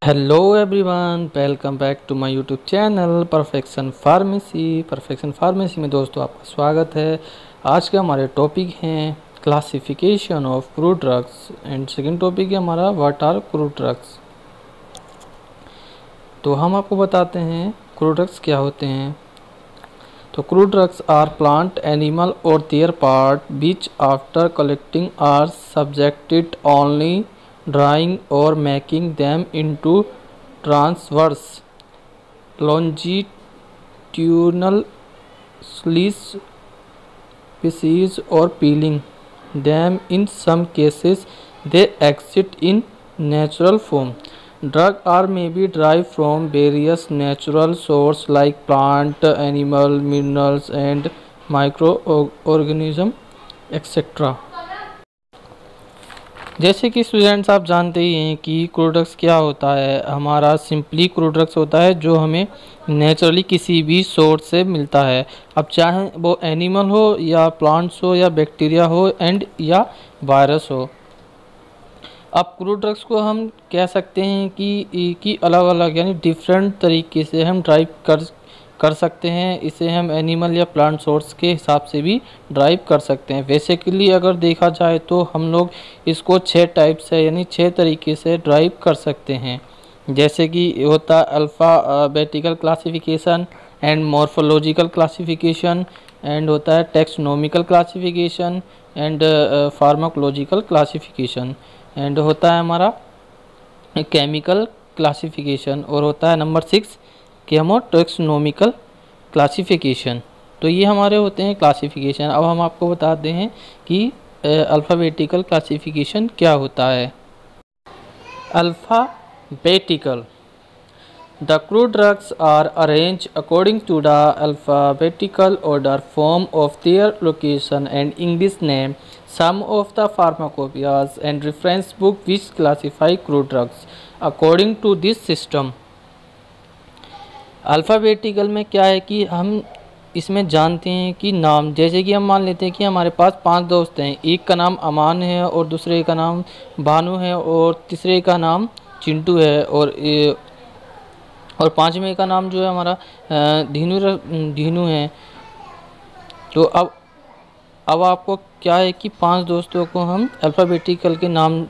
Hello everyone, welcome back to my YouTube channel perfection pharmacy में दोस्तों आपका स्वागत है। आज के हमारे टॉपिक हैं classification of crude drugs and second topic है हमारा व्हाट आर क्रूड ड्रग्स। तो हम आपको बताते हैं क्रूड ड्रग्स क्या होते हैं। तो crude drugs are plant, animal और their part which after collecting are subjected only drying or making them into transverse longitudinal sleeves pieces or peeling them. In some cases they exist in natural form. Drugs are may be derived from various natural sources like plant, animal, minerals and microorganisms etc. जैसे कि students आप जानते ही हैं कि crude drugs क्या होता है। हमारा सिंपली क्रूड ड्रग्स होता है जो हमें नेचुरली किसी भी सोर्स से मिलता है। अब चाहे वो एनिमल हो या प्लांट्स हो या बैक्टीरिया हो एंड या वायरस हो। अब क्रूड ड्रग्स को हम कह सकते हैं कि अलग अलग यानी डिफरेंट तरीके से हम ड्राइव कर सकते हैं। इसे हम एनिमल या प्लांट सोर्स के हिसाब से भी ड्राइव कर सकते हैं। बेसिकली अगर देखा जाए तो हम लोग इसको 6 टाइप से यानी 6 तरीके से ड्राइव कर सकते हैं। जैसे कि होता है alphabetical classification and morphological classification and होता है taxonomical classification and pharmacological classification and होता है हमारा केमिकल क्लासिफिकेशन और होता है नंबर 6 टेक्सोनोमिकल क्लासिफिकेशन। तो ये हमारे होते हैं क्लासिफिकेशन। अब हम आपको बताते हैं कि अल्फ़ाबेटिकल क्लासिफिकेशन क्या होता है। Alphabetical, the crude drugs are arrange according to the alphabetical order form of their location and English name. Some of the pharmacopoeias and reference book which classify crude drugs according to this system. Alphabetical में क्या है कि हम इसमें जानते हैं कि नाम, जैसे कि हम मान लेते हैं कि हमारे पास 5 दोस्त हैं। एक का नाम अमान है और दूसरे का नाम भानु है और तीसरे का नाम चिंटू है और पांचवें का नाम जो है हमारा धीनू है। तो अब आपको क्या है कि 5 दोस्तों को हम अल्फ़ाबेटिकल के नाम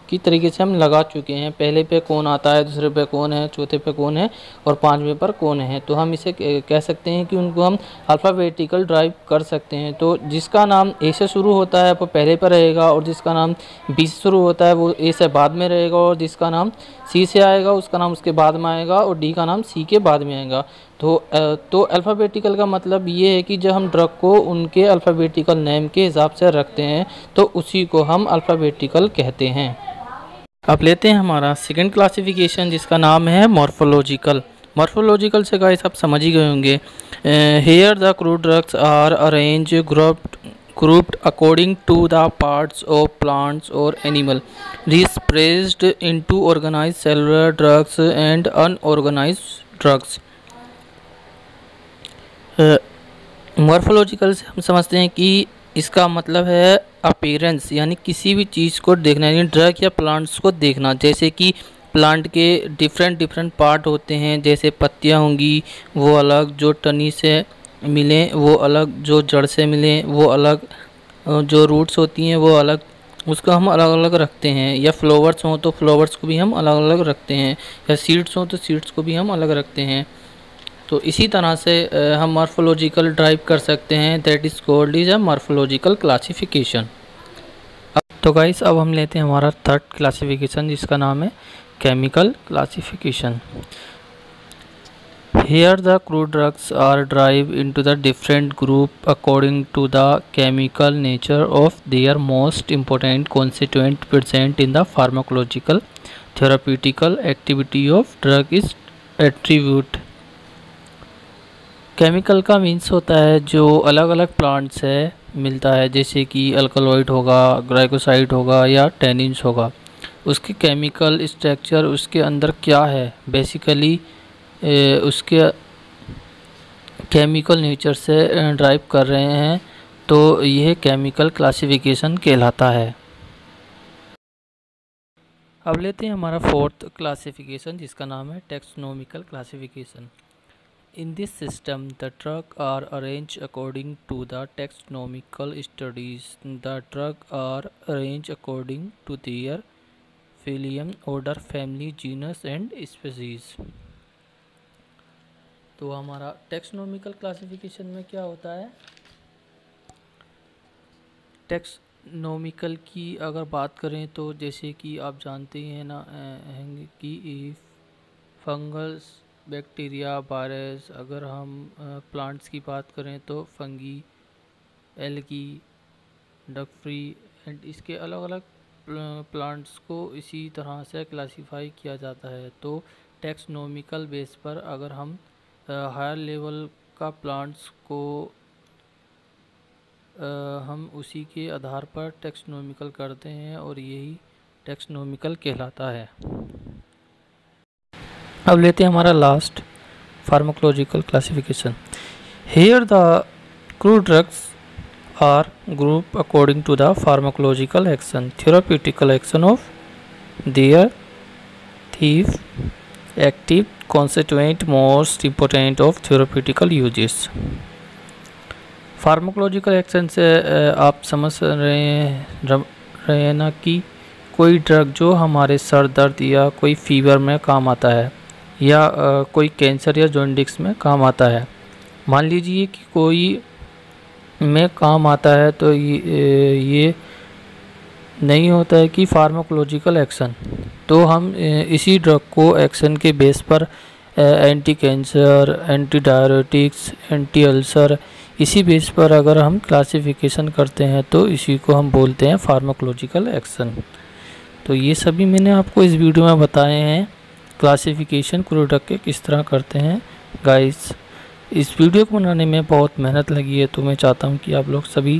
की तरीके से हम लगा चुके हैं। पहले पे कौन आता है, दूसरे पे कौन है, चौथे पे कौन है और 5वें पर कौन है। तो हम इसे कह सकते हैं कि उनको हम अल्फ़ाबेटिकल ड्राइव कर सकते हैं। तो जिसका नाम ए से शुरू होता है वो पहले पर रहेगा और जिसका नाम बी से शुरू होता है वो ए से बाद में रहेगा और जिसका नाम सी से आएगा उसका नाम उसके बाद में आएगा और डी का नाम सी के बाद में आएगा। तो अल्फ़ाबेटिकल का मतलब ये है कि जब हम ड्रग को उनके अल्फ़ाबेटिकल नेम के हिसाब से रखते हैं तो उसी को हम अल्फ़ाबेटिकल कहते हैं। अब लेते हैं हमारा सेकंड क्लासिफिकेशन जिसका नाम है मॉर्फोलॉजिकल। मॉर्फोलॉजिकल से गाइस आप समझ ही गए होंगे। Here the crude drugs are arrange grouped according to the parts of plants or animal, dispersed into organized cellular drugs and unorganized drugs। Morphological से हम समझते हैं कि इसका मतलब है अपीयरेंस, यानी किसी भी चीज़ को देखना, यानी ड्रग या प्लांट्स को देखना। जैसे कि प्लांट के डिफरेंट पार्ट होते हैं, जैसे पत्तियां होंगी वो अलग, जो टनी से मिलें वो अलग, जो जड़ से मिलें वो अलग, जो रूट्स होती हैं वो अलग, उसको हम अलग अलग रखते हैं। या फ्लावर्स हों तो फ्लावर्स को भी हम अलग अलग रखते हैं, या सीड्स हों तो सीड्स को भी हम अलग रखते हैं। तो इसी तरह से हम मॉर्फोलॉजिकल ड्राइव कर सकते हैं। That is called is a morphological classification. तो गाइस अब हम लेते हैं हमारा थर्ड क्लासिफिकेशन जिसका नाम है chemical classification. Here the crude drugs are divided into the different group according to the chemical nature of their most important constituent present in the pharmacological therapeutical activity of drug is attribute। Chemical का means होता है जो अलग अलग plant से मिलता है, जैसे कि अल्कलॉइड होगा, ग्लाइकोसाइड होगा या टेनिन्स होगा। उसके केमिकल स्ट्रक्चर उसके अंदर क्या है, बेसिकली उसके केमिकल नेचर से ड्राइव कर रहे हैं, तो यह केमिकल क्लासिफिकेशन कहलाता है। अब लेते हैं हमारा फोर्थ क्लासिफिकेशन, जिसका नाम है taxonomical classification. In this system, the drugs are arranged according to the taxonomical studies. The drugs are arranged according to their phylum, order, family, genus and species. तो हमारा टैक्सोनॉमिकल क्लासिफिकेशन में क्या होता है, taxonomical की अगर बात करें तो जैसे कि आप जानते हैं ना कि फंगस, बैक्टीरिया, वायरस, अगर हम प्लांट्स की बात करें तो fungi, algae, duck free and इसके अलग अलग प्लांट्स को इसी तरह से क्लासिफाई किया जाता है। तो टैक्सोनॉमिकल बेस पर अगर हम हायर लेवल का प्लांट्स को हम उसी के आधार पर टैक्सोनॉमिकल करते हैं और यही टैक्सोनॉमिकल कहलाता है। अब लेते हैं हमारा last pharmacological classification. Here the crude drugs are group according to the pharmacological action, therapeutical action of their thief, active constituent, most important of therapeutical uses. Pharmacological action से आप समझ रहे हैं ना कि कोई ड्रग जो हमारे सर दर्द या कोई फीवर में काम आता है या कोई कैंसर या जॉन्डिस में काम आता है। मान लीजिए कि कोई में काम आता है तो ये नहीं होता है कि फार्माकोलॉजिकल एक्शन, तो हम इसी ड्रग को एक्शन के बेस पर anti cancer, anti diuretics, anti ulcer, इसी बेस पर अगर हम क्लासिफिकेशन करते हैं तो इसी को हम बोलते हैं फार्माकोलॉजिकल एक्शन। तो ये सभी मैंने आपको इस वीडियो में बताए हैं क्लासिफिकेशन क्रूड ड्रग के किस तरह करते हैं। गाइस, इस वीडियो को बनाने में बहुत मेहनत लगी है, तो मैं चाहता हूँ कि आप लोग सभी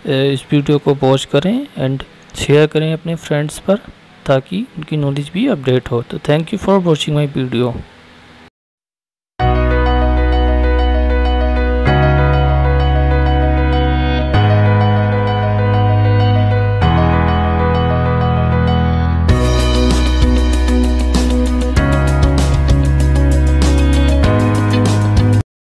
इस वीडियो को वॉच करें एंड शेयर करें अपने फ्रेंड्स पर, ताकि उनकी नॉलेज भी अपडेट हो। तो thank you for watching my video.